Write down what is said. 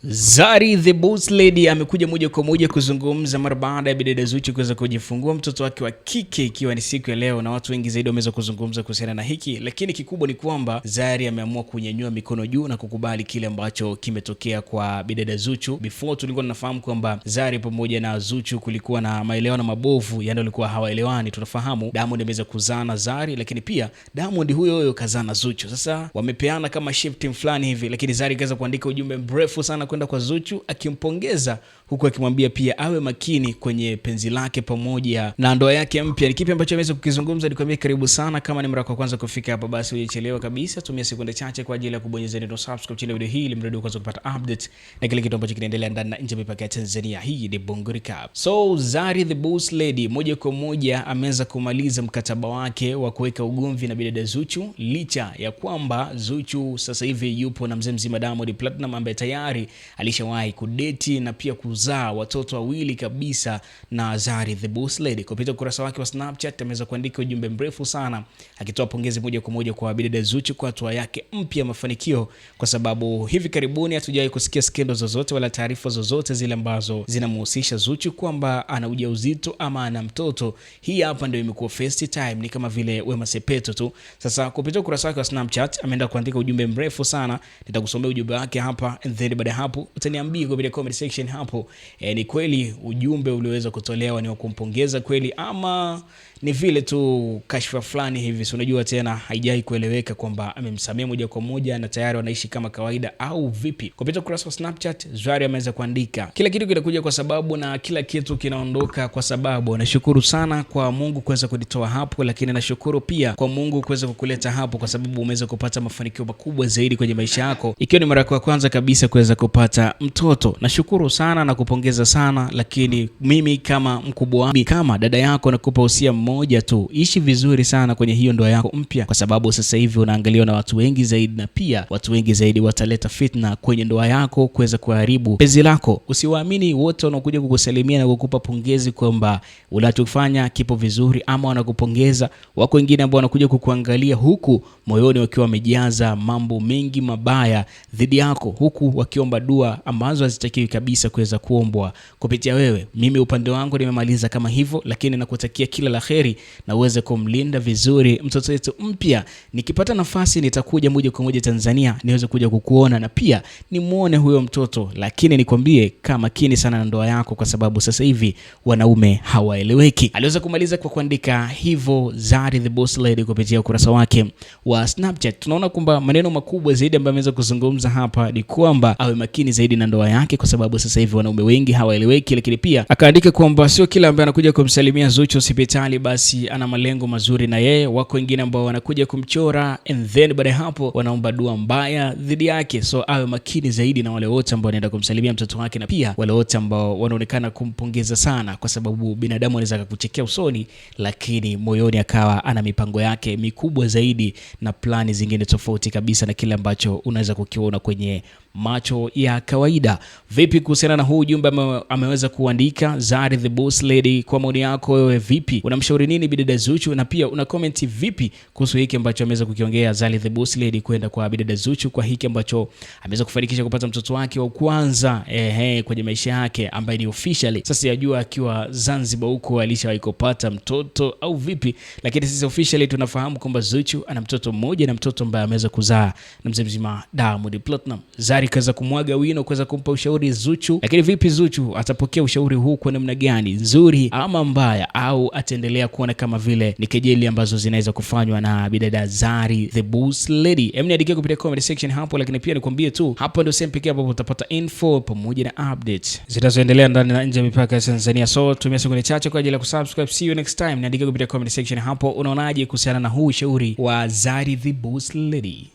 Zari the Boss Lady amekuja moja kwa moja kuzungumza mara baada ya bidada Zuchu kuweza kujifungua mtoto wake wa kike ikiwa ni siku ya leo, na watu wengi zaidi wameweza kuzungumza kuhusiana na hiki, lakini kikubwa ni kwamba Zari ameamua kunyanyua mikono juu na kukubali kile ambacho kimetokea kwa bidada Zuchu. Before tulikuwa tunafahamu kwamba Zari pamoja na Zuchu kulikuwa na maelewano mabovu, yani walikuwa hawaelewani. Tunafahamu Diamond ameweza kuzaa na Zari, lakini pia Diamond huyo kazaa na Zuchu. Sasa wamepeana kama shifting fulani hivi, lakini Zari kaza kuandika ujumbe mrefu sana kwenda kwa Zuchu akimpongeza, huku akimwambia pia awe makini kwenye penzi lake pamoja na ndoa yake mpya. Ni kipi ambacho ameweza kukizungumza? Nikwambie karibu sana. Kama ni mara kwa kwanza kufika hapa, basi hujachelewa kabisa. Tumia sekunde chache kwa ajili ya kubonyeza neno subscribe chini ya video hii ili mradi kwanza kupata update na kile kitu ambacho kinaendelea ndani na nje ya mipaka ya Tanzania. Hii ni Bongo Recap. So Zari the Boss Lady moja kwa moja ameweza kumaliza mkataba wake wa kuweka ugomvi na bidada Zuchu, licha ya kwamba Zuchu sasa hivi yupo na mzee mzima Diamond Platinum ambaye tayari alishawahi kudeti na pia kuzaa watoto wawili kabisa na Zari the Boss Lady. Kupitia ukurasa wake wa Snapchat ameweza kuandika ujumbe mrefu sana akitoa pongezi moja kwa moja kwa bidada Zuchu kwa hatua yake mpya mafanikio, kwa sababu hivi karibuni hatujawahi kusikia skendo zozote wala taarifa zozote zile ambazo zinamhusisha Zuchu kwamba ana ujauzito ama ana mtoto. Hii hapa ndio imekuwa first time, ni kama vile Wema Sepetu tu. Sasa kupitia ukurasa wake wa Snapchat ameenda kuandika ujumbe mrefu sana, nitakusomea ujumbe wake hapa and then baada hapo utaniambia kwa comment section hapo ni kweli ujumbe ulioweza kutolewa ni wa kumpongeza kweli ama ni vile tu kashfa fulani hivi. So unajua tena haijai kueleweka kwamba amemsamea moja kwa moja na tayari wanaishi kama kawaida au vipi. Kupitia ukurasa wa Snapchat Zari ameweza kuandika, kila kitu kinakuja kwa sababu na kila kitu kinaondoka kwa sababu. Nashukuru sana kwa Mungu kuweza kunitoa hapo, lakini nashukuru pia kwa Mungu kuweza kukuleta hapo kwa sababu umeweza kupata mafanikio makubwa zaidi kwenye maisha yako, ikiwa ni mara ya kwanza kabisa kuweza kupata mtoto. Nashukuru sana na kupongeza sana, lakini mimi kama mkubwa wako, kama dada yako, nakupa usia moja tu: ishi vizuri sana kwenye hiyo ndoa yako mpya, kwa sababu sasa hivi unaangaliwa na watu wengi zaidi, na pia watu wengi zaidi wataleta fitna kwenye ndoa yako kuweza kuharibu penzi lako. Usiwaamini wote wanaokuja kukusalimia na kukupa pongezi kwamba unachofanya kipo vizuri ama wanakupongeza. Wako wengine ambao wanakuja kukuangalia huku moyoni wakiwa wamejaza mambo mengi mabaya dhidi yako, huku wakiomba dua ambazo hazitakiwi kabisa kuweza kuombwa kupitia wewe. Mimi upande wangu nimemaliza kama hivyo, lakini nakutakia kila laheri na uweze kumlinda vizuri mtoto wetu mpya. Nikipata nafasi nitakuja moja kwa moja Tanzania niweze kuja kukuona na pia nimuone huyo mtoto, lakini nikwambie kama makini sana na ndoa yako, kwa sababu sasa hivi wanaume hawaeleweki. Aliweza kumaliza kwa kuandika hivyo Zari the Boss Lady kupitia ukurasa wake wa Snapchat. Tunaona kwamba maneno makubwa zaidi ambayo ameweza kuzungumza hapa ni kwamba awe makini zaidi na ndoa yake, kwa sababu sasa hivi wanaume wengi hawaeleweki. Lakini pia akaandika kwamba sio kila ambaye anakuja kumsalimia Zuchu hospitali basi ana malengo mazuri na yeye. Wako wengine ambao wanakuja kumchora and then baada hapo wanaomba dua mbaya dhidi yake. So awe makini zaidi na wale wote ambao wanaenda kumsalimia mtoto wake, na pia wale wote ambao wanaonekana kumpongeza sana, kwa sababu binadamu anaweza kukuchekea usoni lakini moyoni akawa ana mipango yake mikubwa zaidi na plani zingine tofauti kabisa na kile ambacho unaweza kukiona kwenye macho ya kawaida. Vipi kuhusiana na huu ujumbe ameweza kuandika Zari the Boss Lady? Kwa maoni yako wewe vipi? Unamshauri nini bidada Zuchu, na pia una comment vipi kuhusu hiki ambacho ameweza kukiongea Zari the Boss Lady kwenda kwa bidada Zuchu, kwa hiki ambacho ameweza kufanikisha kupata mtoto wake wa kwanza kwenye maisha yake, ambaye ni officially sasa yajua akiwa Zanzibar huko alishawahi kupata mtoto au vipi, lakini sisi officially tunafahamu kwamba Zuchu ana mtoto mmoja na mtoto ambaye ameweza kuzaa na mzee mzima Diamond Platinum. Zari kaza kumwaga wino kuweza kumpa ushauri Zuchu, lakini vipi Zuchu atapokea ushauri huu kwa namna gani, nzuri ama mbaya, au ataendelea kuona kama vile ni kejeli ambazo zinaweza kufanywa na bidada Zari the Boss Lady? Niandikia kupitia comment section hapo, lakini pia nikwambie tu hapo ndio sehemu pekee ambapo utapata info pamoja na updates zitazoendelea ndani na nje ya mipaka ya Tanzania. So tumia sekunde chache kwa ajili ya kusubscribe. See you next time. Niandikia kupitia comment section hapo unaonaje kuhusiana na huu ushauri wa Zari the Boss Lady.